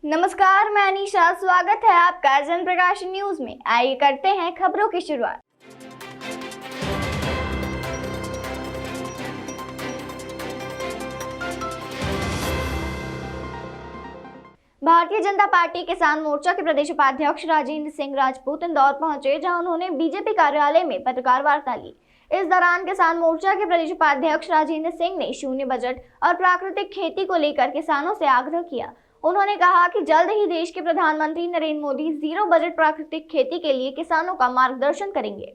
नमस्कार, मैं अनीशा। स्वागत है आपका जन प्रकाश न्यूज में। आइए करते हैं खबरों की शुरुआत। भारतीय जनता पार्टी किसान मोर्चा के प्रदेश उपाध्यक्ष राजेंद्र सिंह राजपूत इंदौर पहुंचे, जहां उन्होंने बीजेपी कार्यालय में पत्रकार वार्ता ली। इस दौरान किसान मोर्चा के प्रदेश उपाध्यक्ष राजेंद्र सिंह ने शून्य बजट और प्राकृतिक खेती को लेकर किसानों से आग्रह किया। उन्होंने कहा कि जल्द ही देश के प्रधानमंत्री नरेंद्र मोदी जीरो बजट प्राकृतिक खेती के लिए किसानों का मार्गदर्शन करेंगे।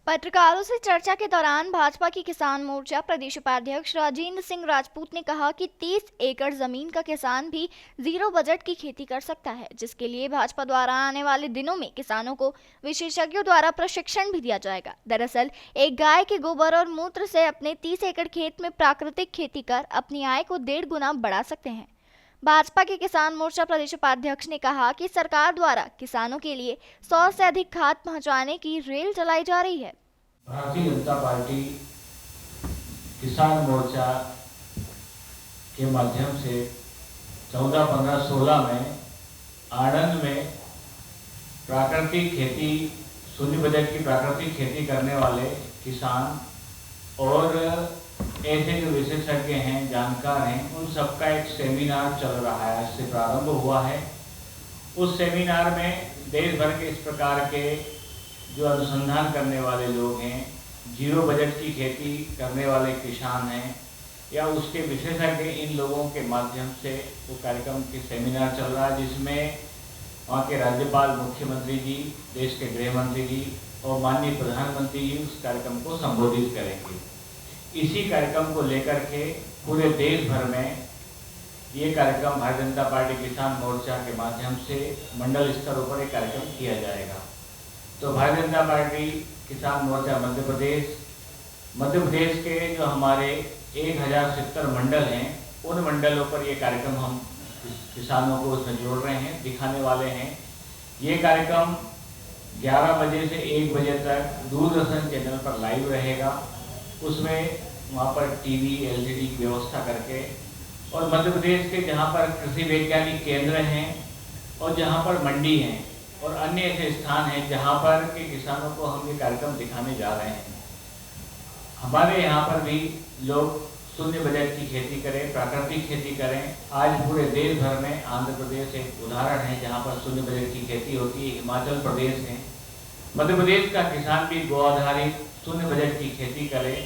पत्रकारों से चर्चा के दौरान भाजपा की किसान मोर्चा प्रदेश उपाध्यक्ष राजेंद्र सिंह राजपूत ने कहा कि 30 एकड़ जमीन का किसान भी जीरो बजट की खेती कर सकता है, जिसके लिए भाजपा द्वारा आने वाले दिनों में किसानों को विशेषज्ञों द्वारा प्रशिक्षण भी दिया जाएगा। दरअसल एक गाय के गोबर और मूत्र से अपने 30 एकड़ खेत में प्राकृतिक खेती कर अपनी आय को 1.5 गुना बढ़ा सकते हैं। भाजपा के किसान मोर्चा प्रदेश उपाध्यक्ष ने कहा कि सरकार द्वारा किसानों के लिए 100 से अधिक खाद पहुंचाने की रेल चलाई जा रही है। भारतीय जनता पार्टी किसान मोर्चा के माध्यम से 14, 15, 16 में आणंद में प्राकृतिक खेती, शून्य बजट की प्राकृतिक खेती करने वाले किसान और ऐसे जो विशेषज्ञ हैं, जानकार हैं, उन सबका एक सेमिनार चल रहा है, इससे प्रारंभ हुआ है। उस सेमिनार में देश भर के इस प्रकार के जो अनुसंधान करने वाले लोग हैं, जीरो बजट की खेती करने वाले किसान हैं या उसके विशेषज्ञ, इन लोगों के माध्यम से वो कार्यक्रम की सेमिनार चल रहा है, जिसमें वहाँ के राज्यपाल, मुख्यमंत्री जी, देश के गृह मंत्री जी और माननीय प्रधानमंत्री जी उस कार्यक्रम को संबोधित करेंगे। इसी कार्यक्रम को लेकर के पूरे देश भर में ये कार्यक्रम भारतीय जनता पार्टी किसान मोर्चा के माध्यम से मंडल स्तर पर एक कार्यक्रम किया जाएगा। तो भारतीय जनता पार्टी किसान मोर्चा मध्य प्रदेश के जो हमारे 1070 मंडल हैं, उन मंडलों पर ये कार्यक्रम हम किसानों को उसमें जोड़ रहे हैं, दिखाने वाले हैं। ये कार्यक्रम 11 बजे से 1 बजे तक दूरदर्शन चैनल पर लाइव रहेगा। उसमें वहाँ पर टीवी, एलसीडी की व्यवस्था करके, और मध्य प्रदेश के जहाँ पर कृषि वैज्ञानिक केंद्र हैं और जहाँ पर मंडी हैं और अन्य ऐसे स्थान हैं जहाँ पर के किसानों को हम ये कार्यक्रम दिखाने जा रहे हैं। हमारे यहाँ पर भी लोग शून्य बजट की खेती करें, प्राकृतिक खेती करें। आज पूरे देश भर में आंध्र प्रदेश एक उदाहरण है जहाँ पर शून्य बजट की खेती होती है, हिमाचल प्रदेश है। मध्य प्रदेश का किसान भी गो आधारित शून्य बजट की खेती करे,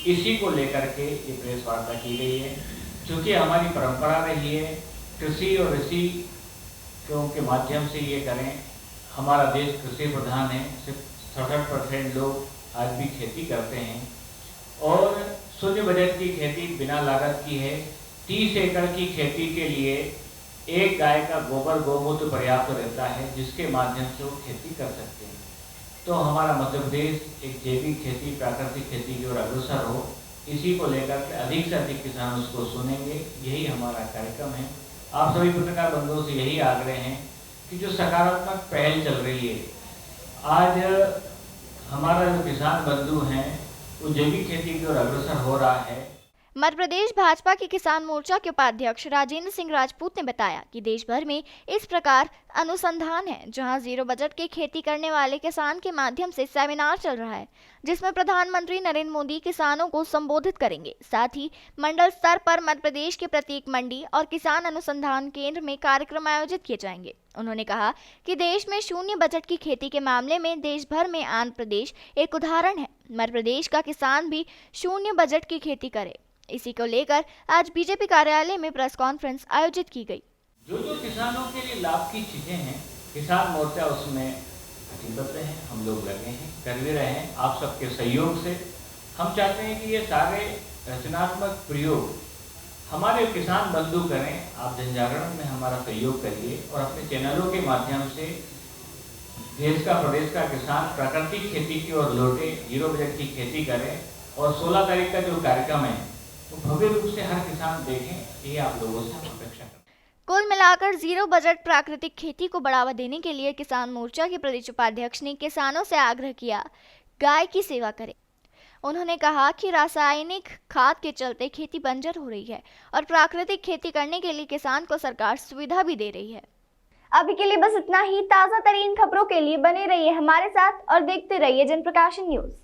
इसी को लेकर के ये प्रेस वार्ता की गई है। क्योंकि हमारी परंपरा रही है कृषि और ऋषि के माध्यम से ये करें। हमारा देश कृषि प्रधान है, सिर्फ 67% लोग आज भी खेती करते हैं और शून्य बजट की खेती बिना लागत की है। 30 एकड़ की खेती के लिए एक गाय का गोबर, गौमूत्र पर्याप्त रहता है, जिसके माध्यम से वो खेती कर सकते हैं। तो हमारा मध्य प्रदेश एक जैविक खेती, प्राकृतिक खेती की ओर अग्रसर हो, इसी को लेकर के अधिक से अधिक किसान उसको सुनेंगे। यही हमारा कार्यक्रम है। आप सभी पत्रकार बंधुओं से यही आग्रह है कि जो सकारात्मक पहल चल रही है, आज हमारा जो किसान बंधु हैं वो जैविक खेती की ओर अग्रसर हो रहा है। मध्य प्रदेश भाजपा के किसान मोर्चा के उपाध्यक्ष राजेंद्र सिंह राजपूत ने बताया कि देश भर में इस प्रकार अनुसंधान है, जहां जीरो बजट की खेती करने वाले किसान के माध्यम से सेमिनार चल रहा है, जिसमें प्रधानमंत्री नरेंद्र मोदी किसानों को संबोधित करेंगे। साथ ही मंडल स्तर पर मध्य प्रदेश के प्रत्येक मंडी और किसान अनुसंधान केंद्र में कार्यक्रम आयोजित किए जाएंगे। उन्होंने कहा कि देश में शून्य बजट की खेती के मामले में देश भर में आंध्र प्रदेश एक उदाहरण है। मध्य प्रदेश का किसान भी शून्य बजट की खेती करे, इसी को लेकर आज बीजेपी कार्यालय में प्रेस कॉन्फ्रेंस आयोजित की गई। जो किसानों के लिए लाभ की चीजें हैं, किसान मोर्चा उसमें प्रतिबद्ध है, हम लोग लगे हैं, कर भी रहे हैं। आप सबके सहयोग से हम चाहते हैं कि ये सारे रचनात्मक प्रयोग हमारे किसान बंधु करें। आप जनजागरण में हमारा सहयोग करिए और अपने चैनलों के माध्यम से देश का, प्रदेश का किसान प्राकृतिक खेती की ओर लौटे, जीरो बजट की खेती करें। और 16 तारीख का जो कार्यक्रम है तो भव्य रूप से हर किसान देखें, ये आप लोगों से अपेक्षा करते हैं। कुल मिलाकर जीरो बजट प्राकृतिक खेती को बढ़ावा देने के लिए किसान मोर्चा के प्रदेश उपाध्यक्ष ने किसानों से आग्रह किया, गाय की सेवा करें। उन्होंने कहा कि रासायनिक खाद के चलते खेती बंजर हो रही है और प्राकृतिक खेती करने के लिए किसान को सरकार सुविधा भी दे रही है। अभी के लिए बस इतना ही। ताज़ा तरीन खबरों के लिए बने रहिए हमारे साथ और देखते रहिए जनप्रकाशन न्यूज़।